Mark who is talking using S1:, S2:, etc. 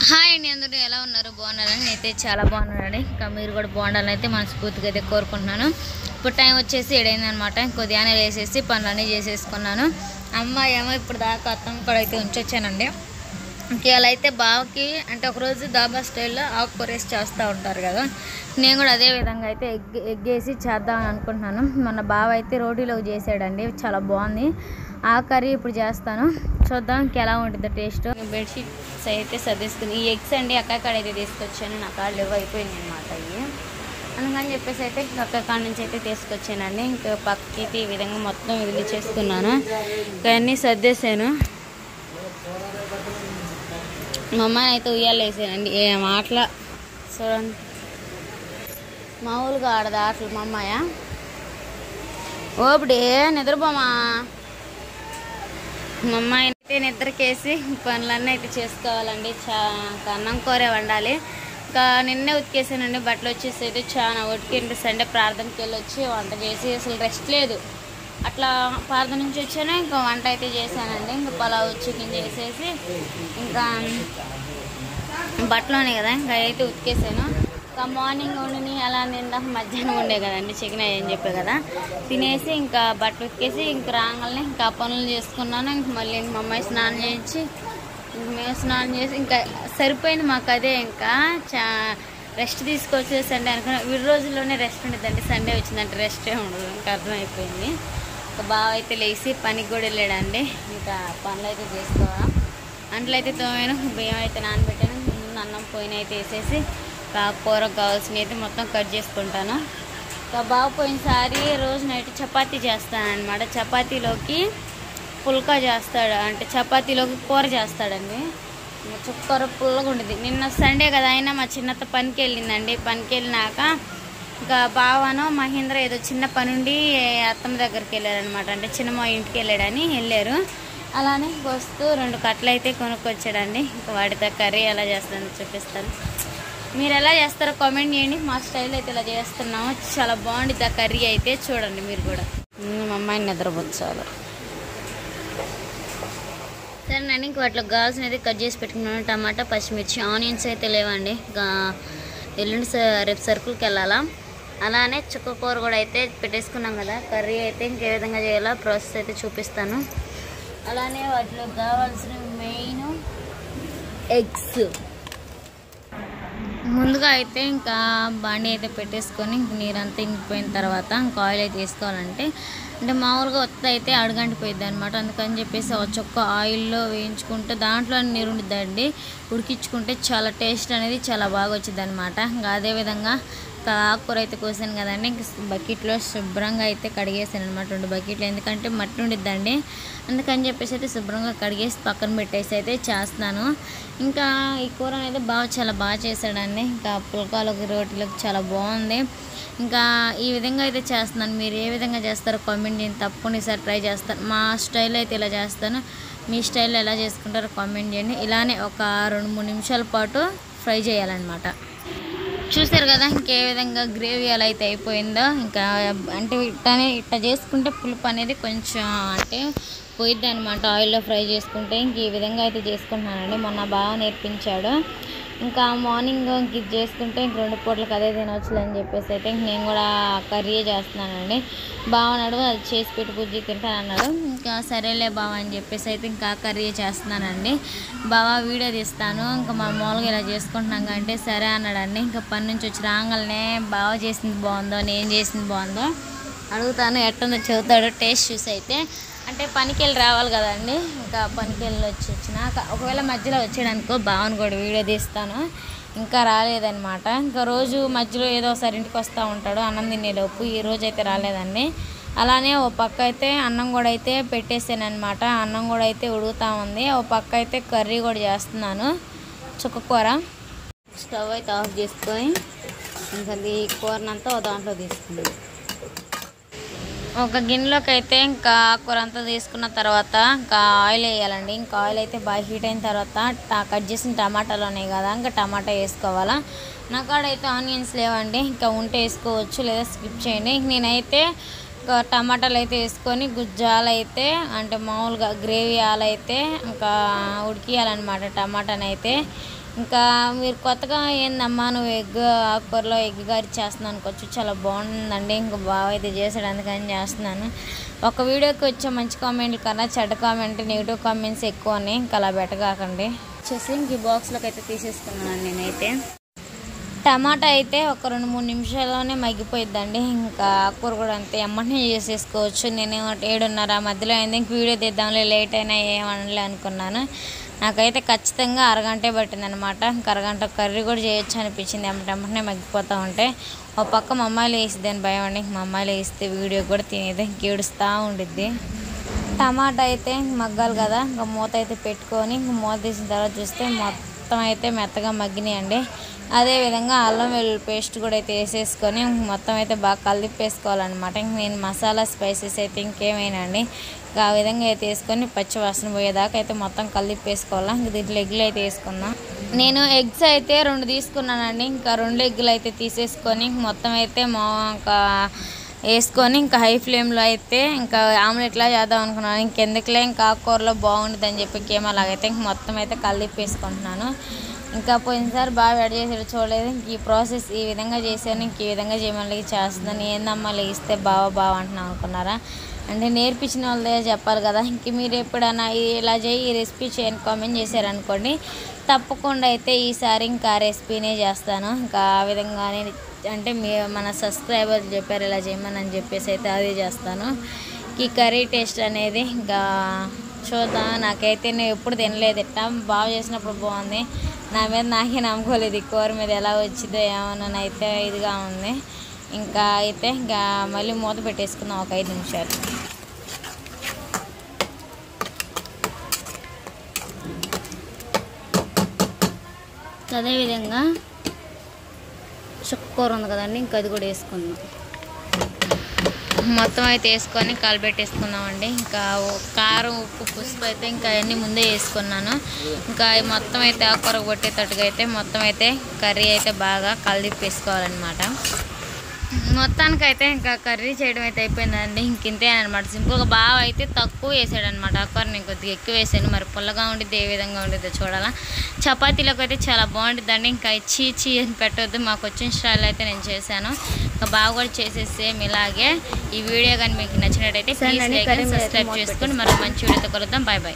S1: Hi అండి, అందరూ ఎలా ఉన్నారు? బాగున్నారని నేనైతే చాలా బాగున్నానండి. ఇంకా మీరు కూడా బాగుండాలని అయితే మనస్ఫూర్తిగా అయితే కోరుకుంటున్నాను. ఇప్పుడు టైం వచ్చేసి 7 అయిందనమాట. కొద్దిగానే వేసేసి పనులన్నీ చేసేసుకున్నాను. అమ్మ ఏమో ఇప్పుడు దాకా అత్తమ్మ కూడా అయితే ఉంచొచ్చానండి. ఇలా అయితే బావకి అంటే ఒకరోజు దాబా స్టైల్లో ఆకుకూర వేసి చేస్తూ ఉంటారు కదా, నేను కూడా అదే విధంగా అయితే ఎగ్ వేసి చేద్దామని అనుకుంటున్నాను. మన బావ అయితే రోటీలో చేసాడండి, చాలా బాగుంది. ఆ కర్రీ ఇప్పుడు చేస్తాను, చూద్దాం ఇంకెలా ఉంటుందో టేస్ట్. బెడ్షీట్స్ అయితే సర్దేసుకుని ఈ ఎగ్స్ అండి అక్కకాడ అయితే తీసుకొచ్చాను. నా కాళ్ళు లేవు, అయిపోయింది అనమాట ఇవి. అందుకని చెప్పేసి అయితే అక్కకాడ నుంచి అయితే తీసుకొచ్చానండి. ఇంకా పక్కకి ఈ విధంగా మొత్తం వదిలిచేసుకున్నాను. ఇంకా అన్నీ సర్దేశాను. మా అమ్మాయిని అయితే ఉయ్యాలు వేసానండి. ఏం ఆటల చూడండి, మామూలుగా ఆడదు ఆటలు. మా అమ్మాయ ఓపిడే నిద్రపోమా. మా అమ్మాయిని అయితే నిద్రకేసి పనులన్నీ అయితే చేసుకోవాలండి. అన్నం కూర వండాలి. ఇంకా నిన్నే ఉతికేసానండి బట్టలు. వచ్చేసి అయితే చాలా ఉతికింటే సండే ప్రార్థనకి వెళ్ళి వచ్చి వంట చేసి అసలు రెస్ట్ లేదు. అట్లా ప్రార్థన నుంచి వచ్చాను, ఇంకా వంట అయితే చేశానండి. ఇంకా పలావ్ చికెన్ చేసేసి ఇంకా బట్టలోనే కదా ఇంకా అయితే ఉతికేసాను. ఇంకా మార్నింగ్ వండిని అలా నిండా మధ్యాహ్నం ఉండే కదండి చికెన్ అని చెప్పే కదా, తినేసి ఇంకా బట్టలు ఉతికేసి ఇంక రాగానే ఇంకా పనులు చేసుకున్నాను. ఇంక మళ్ళీ మా అమ్మాయి స్నానం చేయించి ఇంక మేము స్నానం చేసి ఇంకా సరిపోయింది మాకు. అదే ఇంకా రెస్ట్ తీసుకొచ్చేసి సండే అనుకున్నా. వీడి రోజుల్లోనే రెస్ట్ ఉండేదండి, సండే వచ్చిందంటే రెస్టే ఉండదు. ఇంకా అర్థమైపోయింది. ఇంకా బాగా అయితే లేచి పనికి కూడా వెళ్ళాడండి. ఇంకా పనులు అయితే చేసుకోవాలి. అంట్లు అయితే తోమాను, బియ్యం అయితే నానబెట్టాను. అన్నం పోయిన అయితే వేసేసి కూరకు కావాల్సినవి అయితే మొత్తం కట్ చేసుకుంటాను. ఇంకా బాగా పోయినసారి రోజు నైట్ చపాతీ చేస్తానన్నమాట. చపాతీలోకి పుల్కా చేస్తాడు, అంటే చపాతీలోకి కూర చేస్తాడండి. చుక్కర పుల్లగా ఉండేది. నిన్న సండే కదా, అయినా మా చిన్నత్త పనికి వెళ్ళిందండి. పనికి వెళ్ళినాక ఇంకా బావను మహేంద్ర ఏదో చిన్న పని ఉండి అత్తమ్మ దగ్గరికి వెళ్ళారనమాట. అంటే చిన్నమ్మ ఇంటికి వెళ్ళాడని వెళ్ళారు. అలానే వస్తూ 2 కట్టలు అయితే కొనుక్కొచ్చాడండి. ఇంకా వాటితో కర్రీ ఎలా చేస్తానో చూపిస్తాను. మీరు ఎలా చేస్తారో కామెంట్ చేయండి. మా స్టైల్ అయితే ఇలా చేస్తున్నాము, చాలా బాగుంటుంది ఆ కర్రీ అయితే. చూడండి మీరు కూడా. మా అమ్మాయిని నిద్రపోచ్చాలి. సరేనండి, ఇంక వాటిలో కావాల్సిన అయితే కట్ చేసి పెట్టుకున్నాను. టమాటా, పచ్చిమిర్చి, ఆనియన్స్ అయితే లేవండి. ఇంకా ఎల్లుండి రేపు సరుకులకి వెళ్ళాలా. అలానే చుక్కకూర కూడా అయితే పెట్టేసుకున్నాం కదా. కర్రీ అయితే ఇంకే విధంగా చేయాలో ప్రాసెస్ అయితే చూపిస్తాను. అలానే వాటిలో కావాల్సిన మెయిన్ ఎగ్స్. ముందుగా అయితే ఇంకా బాండీ అయితే పెట్టేసుకొని ఇంక నీరంతా ఇంకిపోయిన తర్వాత ఇంకా ఆయిల్ అయితే వేసుకోవాలంటే అంటే మామూలుగా ఒత్తి అయితే అడుగంటిపోయిద్ది అనమాట. అందుకని చెప్పేసి ఒక చొక్క ఆయిల్లో వేయించుకుంటే దాంట్లో నీరు ఉండిద్దండి. ఉడికించుకుంటే చాలా టేస్ట్ అనేది చాలా బాగా వచ్చింది అనమాట. ఇంకా అదేవిధంగా ఆకుకూర అయితే కోసాను కదండి, ఇంక బకెట్లో శుభ్రంగా అయితే కడిగేసాను అనమాట. 2 బకెట్లు, ఎందుకంటే మట్టి ఉండిద్దండి. అందుకని చెప్పేసి అయితే శుభ్రంగా కడిగేసి పక్కన పెట్టేసి అయితే చేస్తున్నాను. ఇంకా ఈ కూర అనేది చాలా బాగా చేశాడండి. ఇంకా పుల్కాలకు రోటీలకు చాలా బాగుంది. ఇంకా ఈ విధంగా అయితే చేస్తున్నాను. మీరు ఏ విధంగా చేస్తారో కామెంట్ చేయండి, తప్పనిసరి ట్రై చేస్తాను. మా స్టైల్ అయితే ఇలా చేస్తాను, మీ స్టైల్లో ఎలా చేసుకుంటారో కామెంట్ చేయండి. ఇలానే ఒక 2-3 నిమిషాల పాటు ఫ్రై చేయాలన్నమాట. చూసారు కదా ఇంకే విధంగా గ్రేవీ ఎలా అయితే అయిపోయిందో. ఇంకా అంటే ఇట్లా చేసుకుంటే పులుపు అనేది కొంచెం అంటే పోయిద్ది అనమాట ఆయిల్లో ఫ్రై చేసుకుంటే. ఇంక ఈ విధంగా అయితే చేసుకుంటున్నానండి, మొన్న బాగా నేర్పించాడు. ఇంకా మార్నింగ్ ఇంక ఇది చేసుకుంటే ఇంక 2 పూటలకు అదే తినవచ్చులే అని చెప్పేసి అయితే ఇంక నేను కూడా కర్రీ చేస్తున్నానండి. బావన్నాడు అది చేసి పెట్టి బుజ్జి తింటానన్నాడు. ఇంకా సరేలే బావ అని చెప్పేసి అయితే ఇంకా కర్రీ చేస్తున్నానండి. బావ వీడియో తీస్తాను ఇంకా మామూలుగా ఇలా చేసుకుంటున్నాం అంటే సరే అన్నాడండి. ఇంకా పని నుంచి వచ్చి రాగానే బావ చేసింది బాగుందో నేను చేసింది బాగుందో అడుగుతాను, ఎట్టుందో చెబుతాడు. టేస్ట్ చూసి అయితే అంటే పనికి వెళ్ళి రావాలి కదండి. ఇంకా పనికి వెళ్ళి వచ్చినాక ఒకవేళ మధ్యలో వచ్చాడనుకో బావని కూడా వీడియో తీస్తాను. ఇంకా రాలేదనమాట. ఇంకా రోజు మధ్యలో ఏదో ఒకసారి ఇంటికి వస్తూ ఉంటాడు అన్నం తినేలోపు. ఈ రోజు అయితే రాలేదండి. అలానే ఓ పక్క అయితే అన్నం కూడా అయితే పెట్టేసాను అనమాట. అన్నం కూడా అయితే ఉడుగుతూ ఉంది. ఓ పక్క అయితే కర్రీ కూడా చేస్తున్నాను, చుక్కకూర. స్టవ్ అయితే ఆఫ్ చేసుకొని ఇంకా ఈ కూరనంతా దాంట్లో తీసుకున్నాను. ఒక గిన్నెలోకి అయితే ఇంకా కూర అంతా తీసుకున్న తర్వాత ఇంకా ఆయిల్ వేయాలండి. ఇంకా ఆయిల్ అయితే బాగా హీట్ అయిన తర్వాత కట్ చేసిన టమాటాలు ఉన్నాయి కదా, ఇంకా టమాటా వేసుకోవాలా. నా కాడ అయితే ఆనియన్స్ లేవండి, ఇంకా ఉంటే వేసుకోవచ్చు లేదా స్కిప్ చేయండి. నేనైతే టమాటాలు అయితే వేసుకొని గుజ్జాలు అయితే అంటే మామూలుగా గ్రేవీ ఆలైతే ఇంకా ఉడికియాలన్నమాట టమాటాని అయితే. ఇంకా మీరు కొత్తగా ఏందమ్మా నువ్వు ఆకుకూరలో ఎగ్ కర్రీ చేస్తున్నాను అనుకోవచ్చు, చాలా బాగుందండి. ఇంకా బాగా అయితే చేసాడు, అందుకని చేస్తున్నాను. ఒక వీడియోకి వచ్చే మంచి కామెంట్లు కన్నా చెడ్డ కామెంట్, నెగిటివ్ కామెంట్స్ ఎక్కువ ఉన్నాయి. ఇంకా అలా పెట్టగాకండి. వచ్చేసి ఇంక ఈ బాక్స్లోకి అయితే తీసేసుకున్నాను నేనైతే. టమాటా అయితే ఒక 2-3 నిమిషాల్లోనే మగ్గిపోయిద్దండి. ఇంకా ఆకుకూర కూడా అంతే ఎమ్మటనే చేసేసుకోవచ్చు. నేను 7:30 మధ్యలో అయింది. ఇంక వీడియో తీద్దాంలే లేట్ అయినా ఏమనలే అనుకున్నాను. నాకైతే ఖచ్చితంగా అరగంటే పట్టిందనమాట. ఇంక అరగంట కర్రీ కూడా చేయొచ్చు అనిపించింది, ఎమ్మటనే మగ్గిపోతూ ఉంటే. ఒక పక్క మా అమ్మాయిలు వేసిద్దని భయం అండి. మా అమ్మాయిలు వేస్తే వీడియో కూడా తినేది, ఇంక ఏడుస్తూ ఉండిద్ది. టమాటా అయితే మగ్గాలి కదా, ఇంకా మూత అయితే పెట్టుకొని ఇంక మూత తీసిన తర్వాత చూస్తే మొత్తం అయితే మెత్తగా మగ్గినాయండి. అదేవిధంగా అల్లం వెల్లుల్లి పేస్ట్ కూడా అయితే వేసేసుకొని మొత్తం అయితే బాగా కలిపేసుకోవాలన్నమాట. ఇంక నేను మసాలా స్పైసెస్ అయితే ఇంకేమైనా అండి ఇంకా ఆ విధంగా అయితే వేసుకొని పచ్చి వాసన పోయేదాకా అయితే మొత్తం కలిపేసుకోవాలి. ఇంక దీంట్లో ఎగ్గులు అయితే వేసుకుందాం. నేను ఎగ్స్ అయితే 2 తీసుకున్నానండి. ఇంకా 2 ఎగ్గులు అయితే తీసేసుకొని మొత్తం అయితే ఇంకా వేసుకొని ఇంకా హై ఫ్లేమ్లో అయితే ఇంకా ఆమ్లెట్లా చేద్దాం అనుకున్నాను. ఇంకెందుకులే ఇంకా ఆకుకూరలో బాగుంటుంది అని చెప్పి కేమో అలాగైతే ఇంక మొత్తం అయితే కలిపేసుకుంటున్నాను. ఇంకా పోయినసారి బాగా వేడి చేసాడు చూడలేదు. ఇంక ఈ ప్రాసెస్ ఈ విధంగా చేశాను, ఇంక ఈ విధంగా చేయమని చేస్తున్నాను. ఏందమ్మా లేస్తే బాగా అంటున్నాను అనుకున్నారా? అంటే నేర్పించిన వాళ్ళే చెప్పాలి కదా. ఇంక మీరు ఎప్పుడైనా ఇలా చేయి, ఈ రెసిపీ చేయని కామెంట్ చేశారనుకోండి, తప్పకుండా అయితే ఈసారి ఇంకా ఆ రెసిపీనే చేస్తాను. ఇంకా ఆ విధంగానే అంటే మన సబ్స్క్రైబర్లు చెప్పారు ఇలా చేయమని అని చెప్పేసి అయితే అదే చేస్తాను. ఈ కర్రీ టేస్ట్ అనేది ఇంకా చూద్దాం. నాకైతే నేను ఎప్పుడు తినలేదు, ఇట్టా బాగా చేసినప్పుడు బాగుంది. నా మీద నాకే నమ్ముకోలేదు, ఈ కూర మీద ఎలా వచ్చిందో ఏమన్నా అయితే ఇదిగా ఉంది. ఇంకా అయితే ఇంకా మళ్ళీ మూత పెట్టేసుకుందాం ఒక 5 నిమిషాలు. అదేవిధంగా చుక్కకూర ఉంది కదండి, ఇంకా అది కూడా వేసుకుందాం. మొత్తం అయితే వేసుకొని కలిపెట్టేసుకున్నామండి. ఇంకా కారం, ఉప్పు, పసుపు అయితే ఇంకా అవన్నీ ముందే వేసుకున్నాను. ఇంకా మొత్తం అయితే ఆకుకూరకు పట్టేటట్టుగా అయితే మొత్తం అయితే కర్రీ అయితే బాగా కలిపేసుకోవాలన్నమాట. మొత్తానికైతే ఇంకా కర్రీ చేయడం అయితే అయిపోయిందండి. ఇంతే అనమాట, సింపుల్గా. బాగా అయితే తక్కువ వేసాడనమాట ఆకుకూర, నేను కొద్దిగా ఎక్కువ వేసాను. మరి పుల్లగా ఉండిద్ది ఏ విధంగా ఉండిద్దో చూడాలా. చపాతీలోకి అయితే చాలా బాగుంటుందండి. ఇంకా చీ అని పెట్టొద్దు, మాకు వచ్చిన స్టైల్ అయితే నేను చేశాను. ఇంకా బాగా కూడా చేసేసేం ఇలాగే. ఈ వీడియో కానీ మీకు నచ్చినట్టయితే ప్లీజ్ లైక్ అండ్ సబ్స్క్రైబ్ చేసుకొని మరో మంచి వీడియోతో కలుద్దాం. బాయ్.